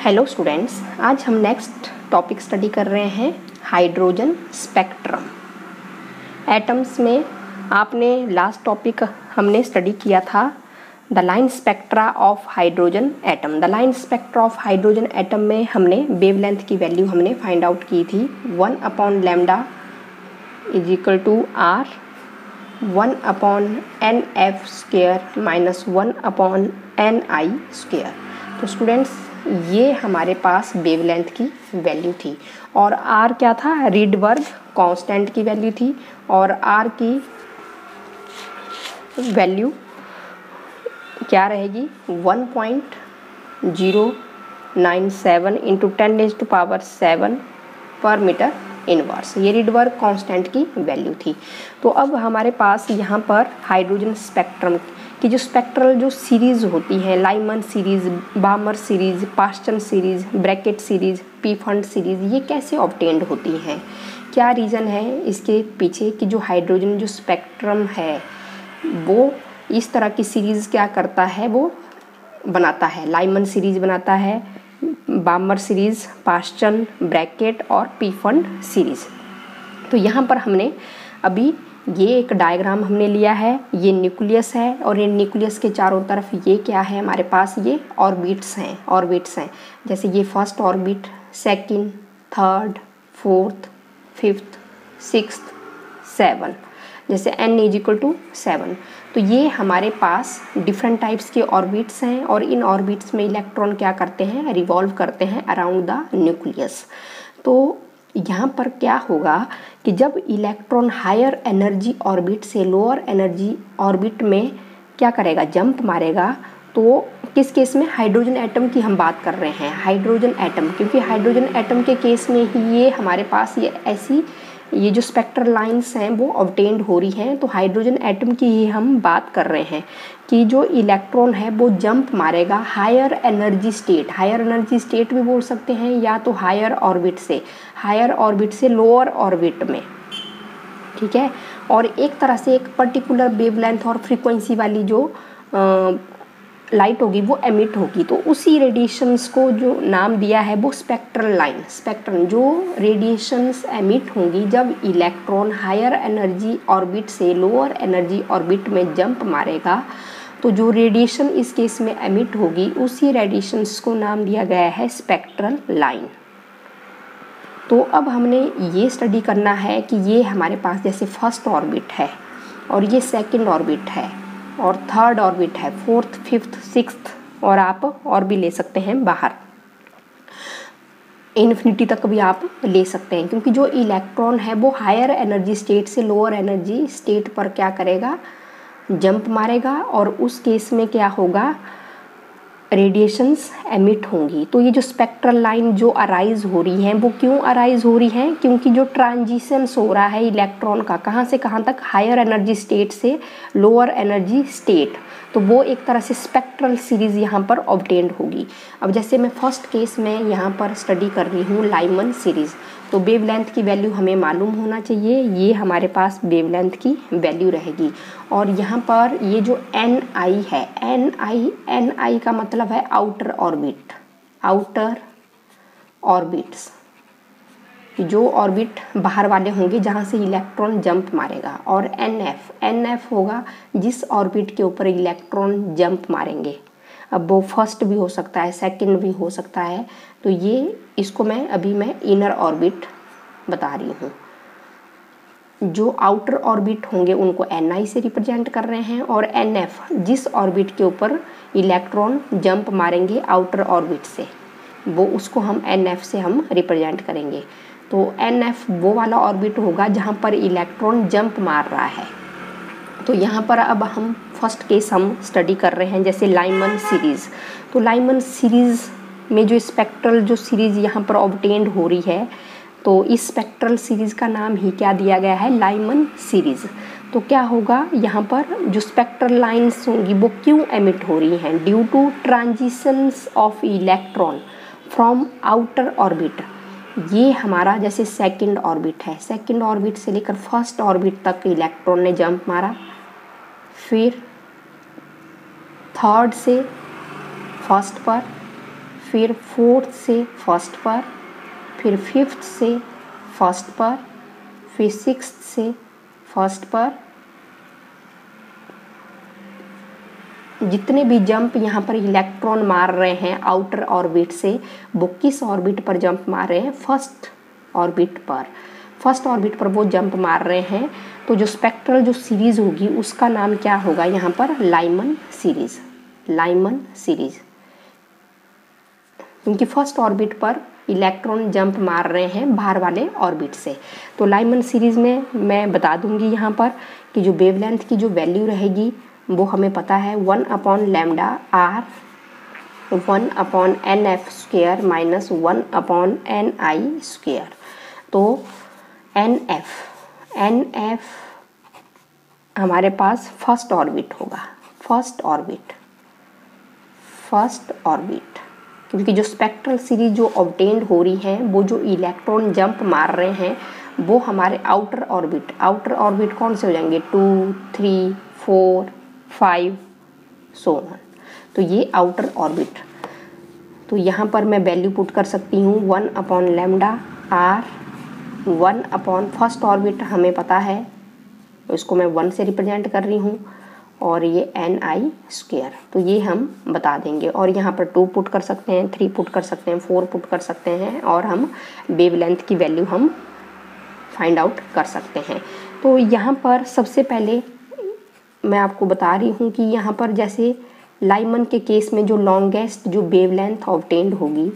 Hello students, आज हम next topic study कर रहे हैं हाइड्रोजन स्पेक्ट्रम। एटम्स में आपने लास्ट टॉपिक हमने स्टडी किया था the line spectra of hydrogen atom. The line spectra of hydrogen atom में हमने वेवलेंथ की वैल्यू हमने फाइंड आउट की थी 1/λ is equal to r 1/nf² minus 1/ni²। तो स्टूडेंट्स ये हमारे पास वेवलेंथ की वैल्यू थी और r क्या था, रीडबर्ग कांस्टेंट की वैल्यू थी और r की वैल्यू क्या रहेगी 1.097 इंटू 10⁻⁷ पर मीटर इनवर्स। ये रीडबर्ग कांस्टेंट की वैल्यू थी। तो अब हमारे पास यहाँ पर हाइड्रोजन स्पेक्ट्रम की जो स्पेक्ट्रल जो सीरीज़ होती है, Lyman series, Balmer series, Paschen series, Brackett series, Pfund series, ये कैसे ऑब्टेन्ड होती हैं, क्या रीज़न है इसके पीछे कि जो हाइड्रोजन जो स्पेक्ट्रम है वो इस तरह की सीरीज़ क्या करता है, वो बनाता है। लाइमन सीरीज़ बनाता है, बामर सीरीज़, पास्टन, ब्रैकेट और पीफंड सीरीज़। तो यहाँ पर हमने अभी ये एक डायग्राम हमने लिया है, ये न्यूक्लियस है और ये न्यूक्लियस के चारों तरफ ये क्या है हमारे पास, ये ऑर्बिट्स हैं। जैसे ये first orbit, second, third, fourth, fifth, sixth, 7, जैसे n = 7। तो ये हमारे पास डिफरेंट टाइप्स के ऑर्बिट्स हैं और इन ऑर्बिट्स में इलेक्ट्रॉन क्या करते हैं, रिवॉल्व करते हैं अराउंड द न्यूक्लियस। तो यहाँ पर क्या होगा कि जब इलेक्ट्रॉन हायर एनर्जी ऑर्बिट से लोअर एनर्जी ऑर्बिट में क्या करेगा, जंप मारेगा, तो किस केस में, हाइड्रोजन एटम की हम बात कर रहे हैं, हाइड्रोजन एटम, क्योंकि हाइड्रोजन एटम के केस में ही ये हमारे पास ये जो स्पेक्ट्रल लाइंस हैं वो ऑब्टेन्ड हो रही हैं। तो हाइड्रोजन एटम की ही हम बात कर रहे हैं कि जो इलेक्ट्रॉन है वो जंप मारेगा हायर एनर्जी स्टेट भी बोल सकते हैं, या तो हायर ऑर्बिट से लोअर ऑर्बिट में, ठीक है। और एक तरह से एक पर्टिकुलर वेवलेंथ और फ्रीक्वेंसी वाली जो लाइट होगी वो एमिट होगी। तो उसी रेडिएशंस को जो नाम दिया है वो स्पेक्ट्रल लाइन। स्पेक्ट्रम जो रेडिएशंस एमिट होंगी जब इलेक्ट्रॉन हायर एनर्जी ऑर्बिट से लोअर एनर्जी ऑर्बिट में जंप मारेगा, तो जो रेडिएशन इस केस में एमिट होगी उसी रेडिएशंस को नाम दिया गया है स्पेक्ट्रल लाइन। तो अब हमने ये स्टडी करना है कि ये हमारे पास जैसे फर्स्ट ऑर्बिट है और ये सेकंड ऑर्बिट है और थर्ड ऑर्बिट है, फोर्थ, फिफ्थ, सिक्स्थ, और आप और भी ले सकते हैं बाहर, इन्फिनिटी तक भी आप ले सकते हैं, क्योंकि जो इलेक्ट्रॉन है वो हायर एनर्जी स्टेट से लोअर एनर्जी स्टेट पर क्या करेगा, जंप मारेगा और उस केस में क्या होगा, रेडिएशंस एमिट होंगी। तो ये जो स्पेक्ट्रल लाइन जो अराइज हो रही है वो क्यों अराइज हो रही है, क्योंकि जो ट्रांजिशंस हो रहा है इलेक्ट्रॉन का कहाँ से कहाँ तक, हायर एनर्जी स्टेट से लोअर एनर्जी स्टेट, तो वो एक तरह से स्पेक्ट्रल सीरीज़ यहाँ पर ऑब्टेन्ड होगी। अब जैसे मैं फर्स्ट केस में यहाँ पर स्टडी कर रही हूँ लाइमन सीरीज़, तो वेवलेंथ की वैल्यू हमें मालूम होना चाहिए, ये हमारे पास वेवलेंथ की वैल्यू रहेगी। और यहाँ पर ये जो ni है, ni का मतलब है आउटर ऑर्बिट्स, जो ऑर्बिट बाहर वाले होंगे जहाँ से इलेक्ट्रॉन जंप मारेगा, और nf होगा जिस ऑर्बिट के ऊपर इलेक्ट्रॉन जंप मारेंगे। अब वो फर्स्ट भी हो सकता है, सेकंड भी हो सकता है। तो ये इसको मैं इनर ऑर्बिट बता रही हूँ। जो आउटर ऑर्बिट होंगे उनको ni से रिप्रेजेंट कर रहे हैं, और nf जिस ऑर्बिट के ऊपर इलेक्ट्रॉन जंप मारेंगे आउटर ऑर्बिट से, वो उसको हम nf से हम रिप्रेजेंट करेंगे। तो nf वो वाला ऑर्बिट होगा जहाँ पर इलेक्ट्रॉन जंप मार रहा है। तो यहाँ पर अब हम फर्स्ट केस हम स्टडी कर रहे हैं जैसे लाइमन सीरीज़। तो लाइमन सीरीज़ में जो स्पेक्ट्रल जो सीरीज़ यहाँ पर ऑब्टेन्ड हो रही है, तो इस स्पेक्ट्रल सीरीज़ का नाम ही क्या दिया गया है, लाइमन सीरीज़। तो क्या होगा, यहाँ पर जो स्पेक्ट्रल लाइंस होंगी वो क्यों एमिट हो रही हैं, due to transitions of electron from outer orbit. ये हमारा जैसे सेकंड ऑर्बिट है, सेकंड ऑर्बिट से लेकर फर्स्ट ऑर्बिट तक इलेक्ट्रॉन ने जंप मारा, फिर थर्ड से फर्स्ट पर, फिर फोर्थ से फर्स्ट पर, फिर फिफ्थ से फर्स्ट पर, फिर सिक्स्थ से फर्स्ट पर। जितने भी जंप यहाँ पर इलेक्ट्रॉन मार रहे हैं आउटर ऑर्बिट से, वो किस ऑर्बिट पर जंप मार रहे हैं? फर्स्ट ऑर्बिट पर। फर्स्ट ऑर्बिट पर वो जंप मार रहे हैं। तो जो स्पेक्ट्रल जो सीरीज होगी उसका नाम क्या होगा यहाँ पर? Lyman series. लाइमन सीरीज, क्योंकि फर्स्ट ऑर्बिट पर इलेक्ट्रॉन जंप मार रहे हैं बाहर वाले ऑर्बिट से। तो लाइमन सीरीज में मैं बता दूंगी यहाँ पर कि जो वेवलेंथ की जो वैल्यू रहेगी वो हमें पता है 1/λr 1/nf² माइनस 1/ni²। तो NF हमारे पास फर्स्ट ऑर्बिट होगा। फर्स्ट ऑर्बिट, क्योंकि जो स्पेक्ट्रल सीरीज जो ऑब्टेन्ड हो रही है वो जो इलेक्ट्रॉन जंप मार रहे हैं वो हमारे आउटर ऑर्बिट कौन से हो जाएंगे? 2, 3, 4, 5 सो ऑन। तो ये आउटर ऑर्बिट। तो यहाँ पर मैं वैल्यू पुट कर सकती हूँ 1/λr 1/ फर्स्ट ऑर्बिट हमें पता है, इसको मैं 1 से रिप्रेजेंट कर रही हूँ, और ये ni²। तो ये हम बता देंगे। और यहाँ पर 2 पुट कर सकते हैं, 3 पुट कर सकते हैं, 4 पुट कर सकते हैं, और हम वेवलेंथ की वैल्यू हम फाइंड आउट कर सकते हैं। तो यहाँ पर सबसे पहले मैं आपको बता रही हूँ कि यहाँ पर जैसे लाइमन के केस में जो लॉन्गेस्ट जो वेवलेंथ ऑब्टेन्ड होगी,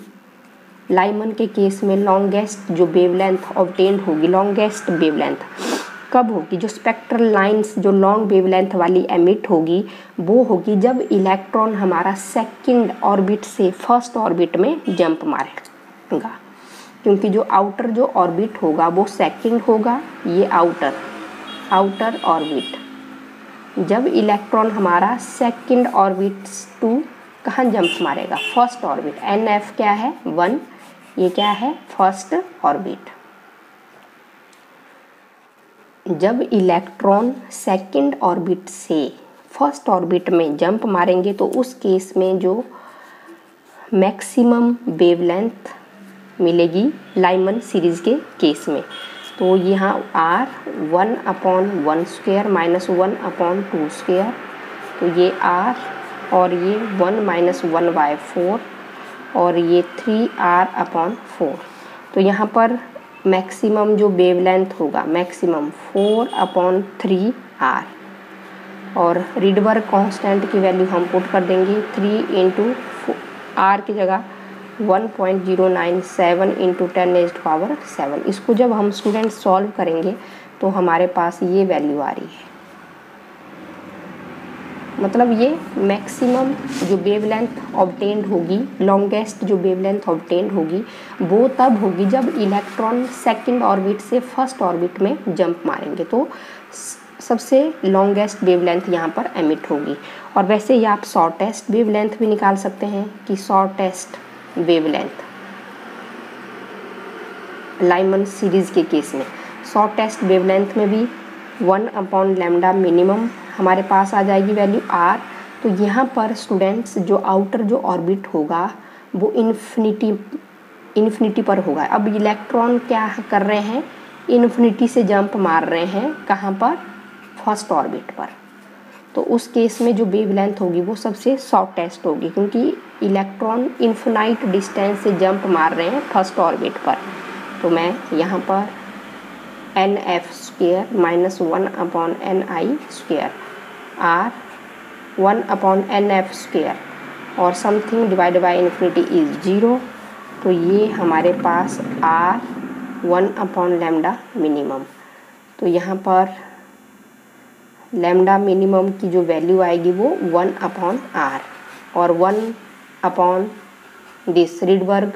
लाइमन के केस में लॉन्गेस्ट जो वेवलेंथ ऑब्टेन्ड होगी, लॉन्गेस्ट वेवलेंथ कब होगी? जो स्पेक्ट्रल लाइंस जो लॉन्ग वेवलेंथ वाली एमिट होगी वो होगी जब इलेक्ट्रॉन हमारा सेकंड ऑर्बिट से फर्स्ट ऑर्बिट में जंप मारेगा। क्योंकि जो आउटर जो ऑर्बिट होगा वो सेकंड होगा, ये आउटर ऑर्बिट। जब इलेक्ट्रॉन हमारा सेकंड ऑर्बिट टू कहाँ जंप मारेगा? First orbit. NF क्या है? 1। ये क्या है? First orbit. जब इलेक्ट्रॉन सेकंड ऑर्बिट से फर्स्ट ऑर्बिट में जंप मारेंगे तो उस केस में जो मैक्सिमम वेवलेंथ मिलेगी लाइमन सीरीज के केस में, तो यहाँ R 1/1² माइनस 1/2²। तो ये R और ये 1 - 1/4 और ये 3R/4। तो यहाँ पर मैक्सिमम जो वेवलेंथ होगा मैक्सिमम 4/3R, और रिडबर्ग कांस्टेंट की वैल्यू हम पुट कर देंगे 3 × R की जगह 1.097 × 10⁻⁷। इसको जब हम स्टूडेंट सॉल्व करेंगे तो हमारे पास ये वैल्यू आ रही है। मतलब ये मैक्सिमम जो वेवलेंथ ऑब्टेन्ड होगी, लॉन्गेस्ट जो वेवलेंथ ऑब्टेन्ड होगी वो तब होगी जब इलेक्ट्रॉन सेकंड ऑर्बिट से फर्स्ट ऑर्बिट में जंप मारेंगे। तो सबसे लॉन्गेस्ट वेवलेंथ यहाँ पर एमिट होगी। और वैसे ही आप शॉर्टेस्ट वेवलेंथ भी निकाल सकते हैं कि शॉर्टेस्ट वेवलेंथ लाइमन सीरीज के केस में शॉर्टेस्ट वेवलेंथ में भी 1/λ मिनिमम हमारे पास आ जाएगी वैल्यू R। तो यहाँ पर स्टूडेंट्स जो आउटर जो ऑर्बिट होगा वो इन्फिनिटी पर होगा। अब इलेक्ट्रॉन क्या कर रहे हैं? इन्फिनिटी से जंप मार रहे हैं। कहाँ पर? फर्स्ट ऑर्बिट पर। तो उस केस में जो वेवलेंथ होगी वो सबसे शॉर्टेस्ट होगी, क्योंकि इलेक्ट्रॉन इन्फिनाइट डिस्टेंस से जंप मार रहे हैं फर्स्ट ऑर्बिट पर। तो मैं यहाँ पर NF² minus 1/ni² R 1/nf² और something divided by infinity is 0। तो ये हमारे पास R 1/λ मिनिमम। तो यहाँ पर लैम्डा मिनिमम की जो वैल्यू आएगी वो 1/R और 1/ दिस रिडबर्ग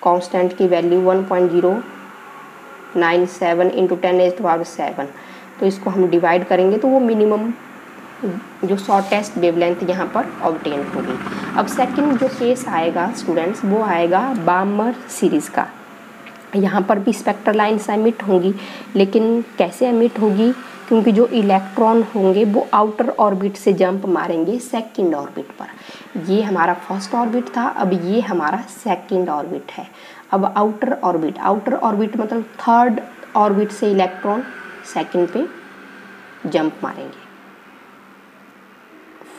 कांस्टेंट की वैल्यू 1.097 × 10⁻⁷। तो इसको हम डिवाइड करेंगे तो वो मिनिमम जो शॉर्टेस्ट वेवलेंथ यहाँ पर ऑब्टेन होगी। अब सेकंड जो केस आएगा स्टूडेंट्स वो आएगा बामर सीरीज़ का। यहाँ पर भी स्पेक्ट्रल लाइन्स एमिट होंगी, लेकिन कैसे एमिट होगी? क्योंकि जो इलेक्ट्रॉन होंगे वो आउटर ऑर्बिट से जंप मारेंगे सेकंड ऑर्बिट पर। ये हमारा फर्स्ट ऑर्बिट था, अब ये हमारा सेकंड ऑर्बिट है। अब आउटर ऑर्बिट मतलब थर्ड ऑर्बिट से इलेक्ट्रॉन सेकंड पे जंप मारेंगे,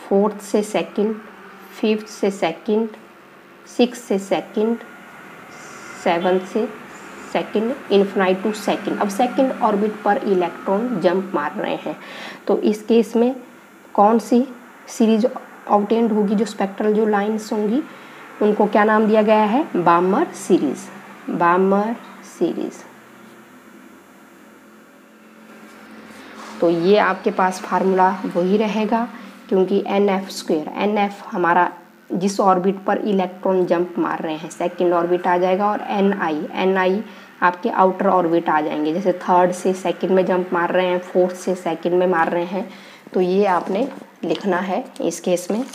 फोर्थ से सेकंड, फिफ्थ से सेकंड, सिक्स से सेकंड, सेवन्थ से सेकंड, इन्फिनाइट टू सेकंड। अब सेकंड ऑर्बिट पर इलेक्ट्रॉन जंप मार रहे हैं, तो इस केस में कौन सी सीरीज ऑब्टेन्ड होगी? जो स्पेक्ट्रल जो लाइंस होंगी उनको क्या नाम दिया गया है? बामर सीरीज। बामर सीरीज। तो ये आपके पास फार्मूला वही रहेगा, क्योंकि NF², NF हमारा जिस ऑर्बिट पर इलेक्ट्रॉन जंप मार रहे हैं सेकंड ऑर्बिट आ जाएगा, और NI आपके आउटर ऑर्बिट आ जाएंगे। जैसे थर्ड से सेकंड में जंप मार रहे हैं, फोर्थ से सेकंड में मार रहे हैं, तो ये आपने लिखना है इस केस में।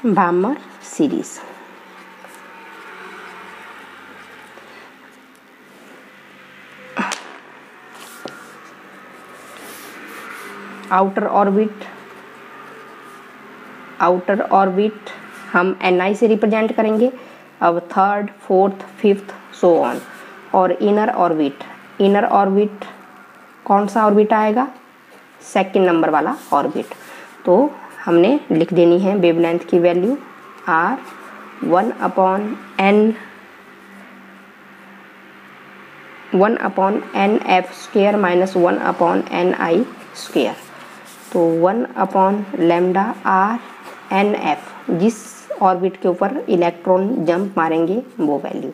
बामर सीरीज। आउटर ऑर्बिट हम Ni से रिप्रेजेंट करेंगे। अब third, fourth, fifth, so on. और इनर ऑर्बिट कौन सा ऑर्बिट आएगा? सेकंड नंबर वाला ऑर्बिट। तो हमने लिख देनी है वेवलेंथ की value R 1/NF² minus 1/NI²। तो 1/λ/R NF, जिस ऑर्बिट के ऊपर इलेक्ट्रॉन जंप मारेंगे वो वैल्यू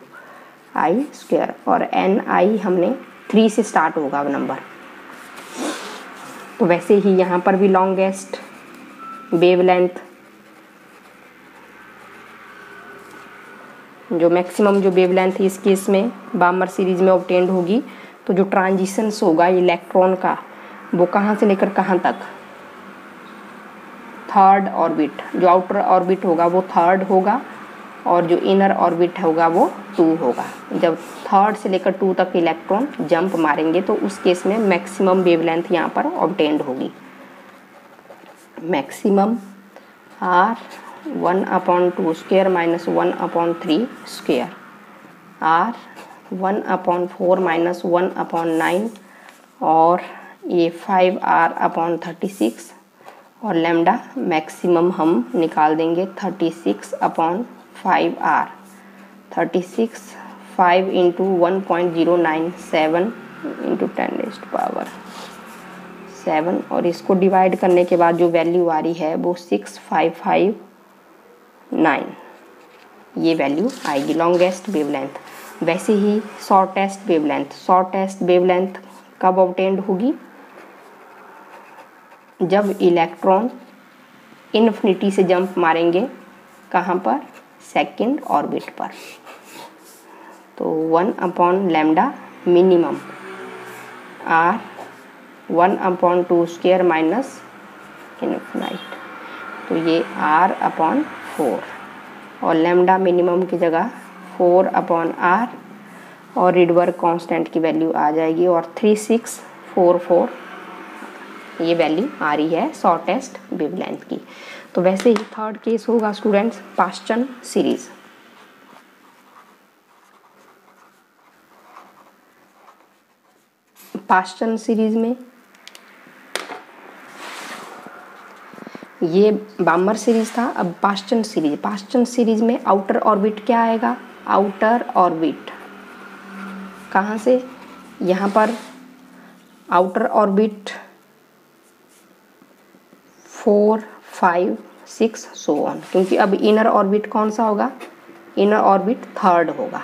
I², और NI हमने 3 से स्टार्ट होगा अब नंबर। तो वैसे ही यहाँ पर भी लॉन्गेस्ट वेवलेंथ, जो मैक्सिमम जो वेवलेंथ इस केस में बामर सीरीज में ऑब्टेन्ड होगी, तो जो ट्रांजिशंस होगा इलेक्ट्रॉन का वो कहाँ से लेकर कहाँ तक? Third orbit. जो आउटर ऑर्बिट होगा वो थर्ड होगा, और जो इनर ऑर्बिट होगा वो 2 होगा। जब थर्ड से लेकर 2 तक इलेक्ट्रॉन जंप मारेंगे तो उस केस में मैक्सिमम वेवलेंथ यहाँ पर ऑब्टेन्ड होगी। Maximum R 1/2² minus 1/3², R 1/4 minus 1/9, और ये 5R/36, और लैम्डा मैक्सिमम हम निकाल देंगे 36/5R। 36 5 इंटू 1.097 इंटू 10⁻⁷, और इसको डिवाइड करने के बाद जो वैल्यू आ रही है वो 6559, ये वैल्यू आएगी लॉन्गेस्ट वेवलेंथ। वैसे ही शॉर्टेस्ट वेवलेंथ कब ऑब्टेन्ड होगी? जब इलेक्ट्रॉन इन्फिनिटी से जंप मारेंगे, कहाँ पर? सेकंड ऑर्बिट पर। तो 1/λ मिनिमम R 1/2² माइनस इन्फिनाइट, तो ये R/4, और लैम्डा मिनिमम की जगह 4/R, और रिडबर्ग कांस्टेंट की वैल्यू आ जाएगी, और 3644 ये वैल्यू आ रही है शॉर्टेस्ट वेवलेंथ की। तो वैसे ही थर्ड केस होगा students Paschen series. Paschen series में ये बामर सीरीज था, अब पास्चन सीरीज में आउटर ऑर्बिट क्या आएगा? आउटर ऑर्बिट कहाँ से? यहाँ पर आउटर ऑर्बिट 4 5 6 सो ऑन, क्योंकि अब इनर ऑर्बिट कौन सा होगा? इनर ऑर्बिट थर्ड होगा,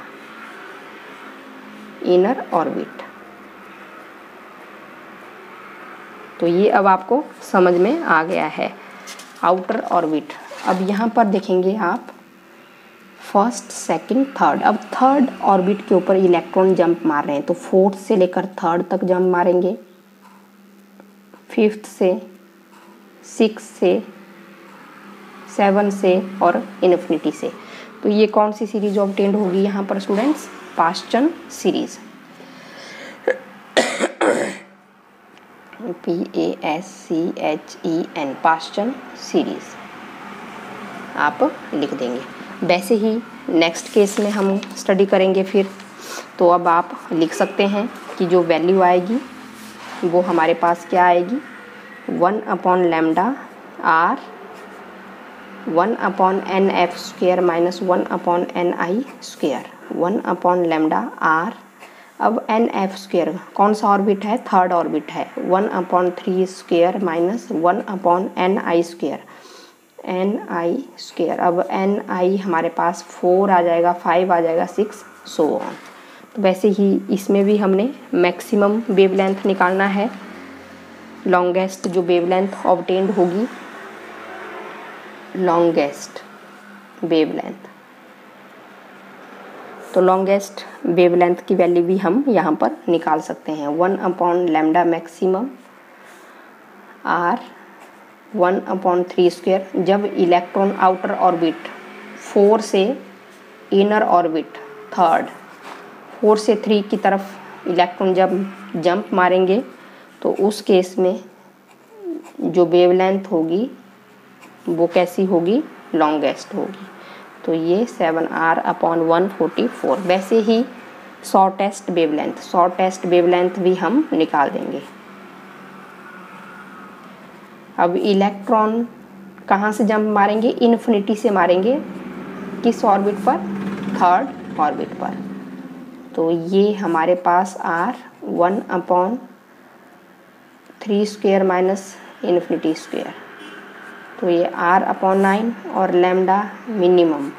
इनर ऑर्बिट। तो ये अब आपको समझ में आ गया है आउटर ऑर्बिट। अब यहाँ पर देखेंगे आप फर्स्ट, सेकंड, थर्ड। अब थर्ड ऑर्बिट के ऊपर इलेक्ट्रॉन जंप मार रहे हैं, तो फोर्थ से लेकर थर्ड तक जंप मारेंगे, फिफ्थ से, सिक्स से, 7 से, और इन्फिनिटी से। तो ये कौन सी सीरीज ऑब्टेन्ड होगी यहाँ पर students? Paschen series, PASCHEN Paschen series आप लिख देंगे। वैसे ही नेक्स्ट केस में हम स्टडी करेंगे फिर। तो अब आप लिख सकते हैं कि जो वैल्यू आएगी वो हमारे पास क्या आएगी, 1/λ r 1/nf² minus 1/ni², 1/λ r। अब nf² कौन सा ऑर्बिट है, थर्ड ऑर्बिट है, 1/3² माइनस 1/ni², ni²। अब ni हमारे पास 4 आ जाएगा, 5 आ जाएगा, 6 सो ऑन। तो वैसे ही इसमें भी हमने मैक्सिमम वेवलेंथ निकालना है, लॉन्गेस्ट जो वेवलेंथ ऑब्टेन्ड होगी, लॉन्गेस्ट वेवलेंथ। तो लॉन्गेस्ट वेवलेंथ की वैल्यू भी हम यहाँ पर निकाल सकते हैं, 1/λ मैक्सिमम r 1/3²। जब इलेक्ट्रॉन आउटर ऑर्बिट 4 से इनर ऑर्बिट थर्ड, 4 से 3 की तरफ इलेक्ट्रॉन जब जंप मारेंगे तो उस केस में जो वेवलेंथ होगी वो कैसी होगी, लॉन्गेस्ट होगी। तो ये 7r/144। वैसे ही शॉर्टेस्ट वेवलेंथ भी हम निकाल देंगे। अब इलेक्ट्रॉन कहाँ से जंप मारेंगे, इन्फिनिटी से मारेंगे, किस ऑर्बिट पर, थर्ड ऑर्बिट पर। तो ये हमारे पास r 1/3² माइनस ∞²। तो ये r/9 और लैम्डा मिनिमम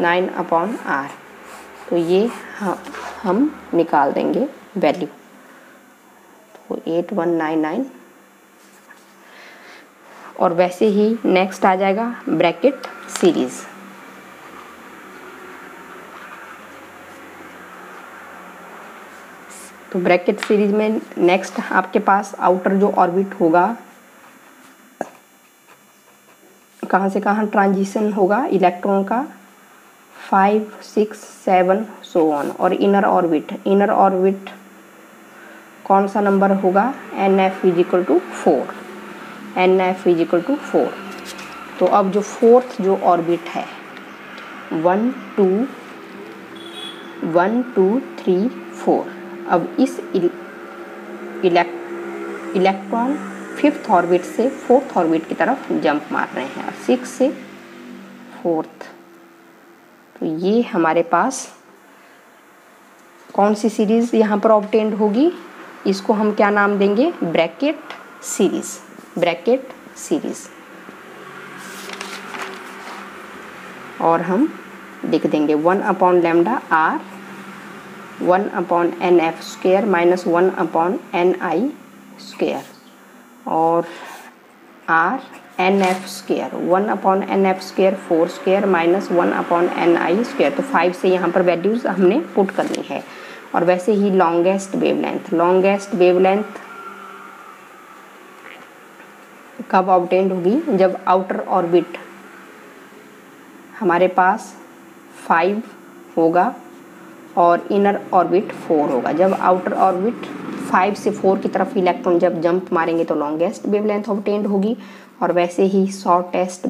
9/r। तो ये हम निकाल देंगे वैल्यू, तो 8199। और वैसे ही नेक्स्ट आ जाएगा ब्रैकेट सीरीज। तो ब्रैकेट सीरीज में नेक्स्ट आपके पास आउटर जो ऑर्बिट होगा, कहाँ से कहाँ ट्रांजिशन होगा इलेक्ट्रॉन का, 5, 6, 7 सो ऑन। और इनर ऑर्बिट कौन सा नंबर होगा, NF = 4, NF = 4। तो अब जो फोर्थ जो ऑर्बिट है 1 2 3 4, अब इस इलेक्ट्रॉन फिफ्थ ऑर्बिट से फोर्थ ऑर्बिट की तरफ जंप मार रहे हैं, और 6 से फोर्थ। तो ये हमारे पास कौन सी सीरीज यहाँ पर ऑब्टेन्ड होगी, इसको हम क्या नाम देंगे, ब्रैकेट सीरीज। और हम लिख देंगे 1/λ r 1/nf² माइनस 1/ni², और r nf², 1/nf² 4² minus 1/ni²। तो 5 से यहाँ पर वैल्यूज़ हमने पुट करनी है। और वैसे ही लॉन्गेस्ट वेवलेंथ कब ऑब्टेन्ड होगी, जब आउटर ऑर्बिट हमारे पास 5 होगा और इनर ऑर्बिट 4 होगा। जब आउटर ऑर्बिट 5 से 4 की तरफ इलेक्ट्रॉन जब जंप मारेंगे तो लॉन्गेस्ट वेवलेंथ ऑब्टेन्ड होगी। और वैसे ही शॉर्टेस्ट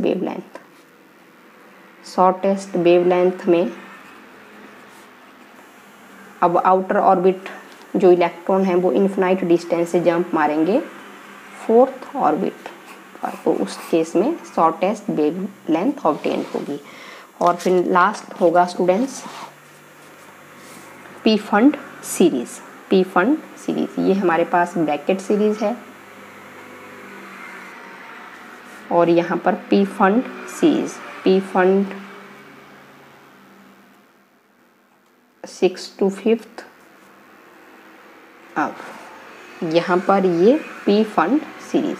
वेवलेंथ में अब आउटर ऑर्बिट जो इलेक्ट्रॉन है वो इन्फिनाइट डिस्टेंस से जंप मारेंगे फोर्थ ऑर्बिट पर, तो उस केस में शॉर्टेस्ट वेवलेंथ ऑब्टेन्ड होगी। और फिर लास्ट होगा स्टूडेंट्स पी फंड सीरीज। ये हमारे पास ब्रैकेट सीरीज है, और यहाँ पर पी फंड 6 to 5th। अब यहाँ पर ये P fund series,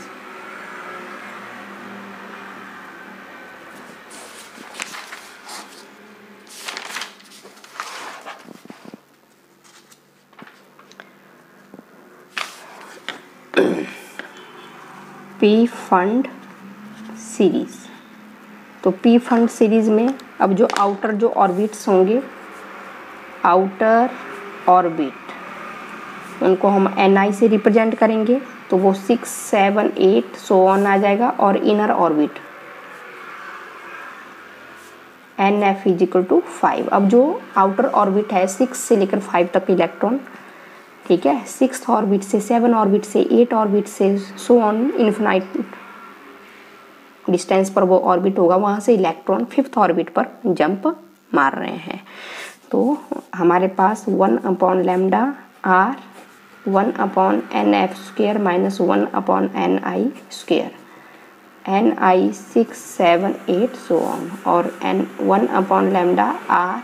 P fund series. तो पी फंड सीरीज में अब जो आउटर जो ऑर्बिट्स होंगे आउटर ऑर्बिट, उनको हम ni से रिप्रेजेंट करेंगे, तो वो 6, 7, 8 सो ऑन आ जाएगा। और इनर ऑर्बिट nf = 5। अब जो आउटर ऑर्बिट है 6 से लेकर 5 तक इलेक्ट्रॉन, ठीक है, 6th ऑर्बिट से 7 ऑर्बिट से 8 ऑर्बिट से सो ऑन इन्फिनाइट डिस्टेंस पर वो ऑर्बिट होगा, वहाँ से इलेक्ट्रॉन 5th ऑर्बिट पर जंप मार रहे हैं। तो हमारे पास 1/λ r 1/nf² - 1/ni², ni 6, 7, 8 so on, और 1/λ r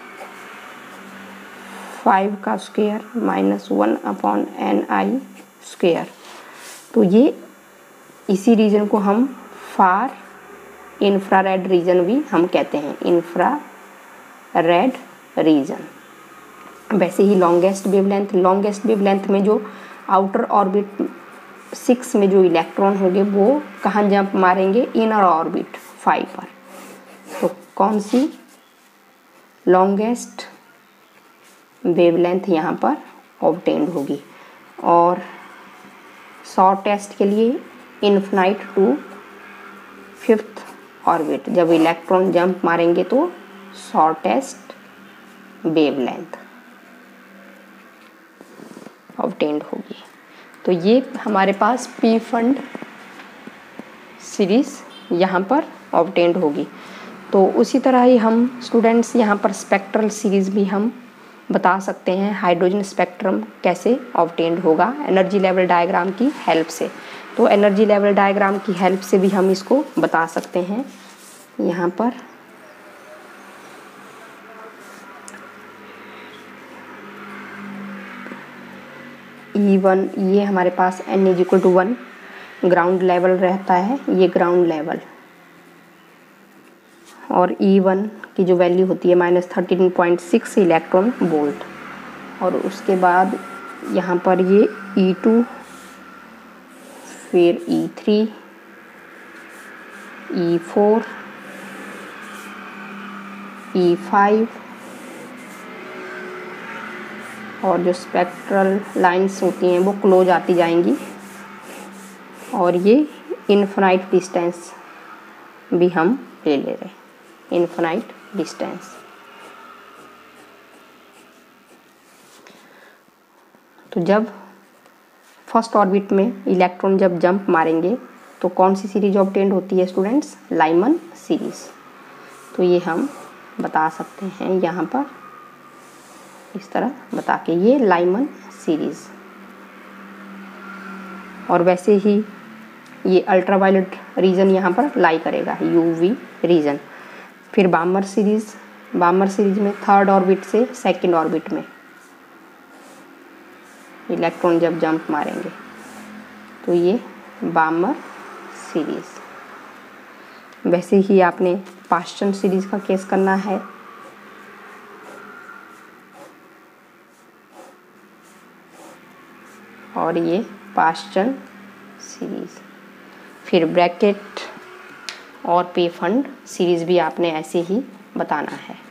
5² - 1/ni²। तो ये इसी रीजन को हम फार इंफ्रारेड रीजन भी हम कहते हैं, इंफ्रारेड रीजन। वैसे ही लॉन्गेस्ट वेवलेंथ में जो आउटर ऑर्बिट 6 में जो इलेक्ट्रॉन होंगे वो कहाँ जंप मारेंगे, इनर ऑर्बिट 5 पर। तो कौन सी लॉन्गेस्ट वेवलेंथ यहाँ पर ऑब्टेन्ड होगी। और शॉर्टेस्ट के लिए इन्फिनाइट टू 5th ऑर्बिट, जब इलेक्ट्रॉन जंप मारेंगे तो शॉर्टेस्ट वेवलेंथ ऑब्टेन्ड होगी। तो ये हमारे पास पी फंड सीरीज यहाँ पर ऑब्टेन्ड होगी। तो उसी तरह ही हम स्टूडेंट्स यहाँ पर स्पेक्ट्रल सीरीज भी हम बता सकते हैं, हाइड्रोजन स्पेक्ट्रम कैसे ऑब्टेन्ड होगा एनर्जी लेवल डायग्राम की हेल्प से। तो एनर्जी लेवल डायग्राम की हेल्प से भी हम इसको बता सकते हैं। यहाँ पर E1 ये हमारे पास n = 1 ग्राउंड लेवल रहता है, ये ग्राउंड लेवल, और E1 की जो वैल्यू होती है -13.6 इलेक्ट्रॉन वोल्ट। और उसके बाद यहाँ पर ये E2, फिर E3, E4, E5, और जो स्पेक्ट्रल लाइंस होती हैं वो क्लोज आती जाएंगी। और ये इन्फिनाइट डिस्टेंस भी हम ले रहे हैं, इन्फिनाइट डिस्टेंस। तो जब फर्स्ट ऑर्बिट में इलेक्ट्रॉन जब जंप मारेंगे तो कौन सी सीरीज ऑब्टेन्ड होती है स्टूडेंट्स, लाइमन सीरीज। तो ये हम बता सकते हैं यहाँ पर इस तरह बता के, ये लाइमन सीरीज। और वैसे ही ये अल्ट्रावायलेट रीजन यहाँ पर लाई करेगा, यूवी रीजन। फिर बामर सीरीज में 3rd ऑर्बिट से 2nd ऑर्बिट में इलेक्ट्रॉन जब जंप मारेंगे तो ये बामर सीरीज। वैसे ही आपने पास्चन सीरीज का केस करना है। और ये पास्चन सीरीज। फिर ब्रैकेट और पे फंड सीरीज भी आपने ऐसे ही बताना है।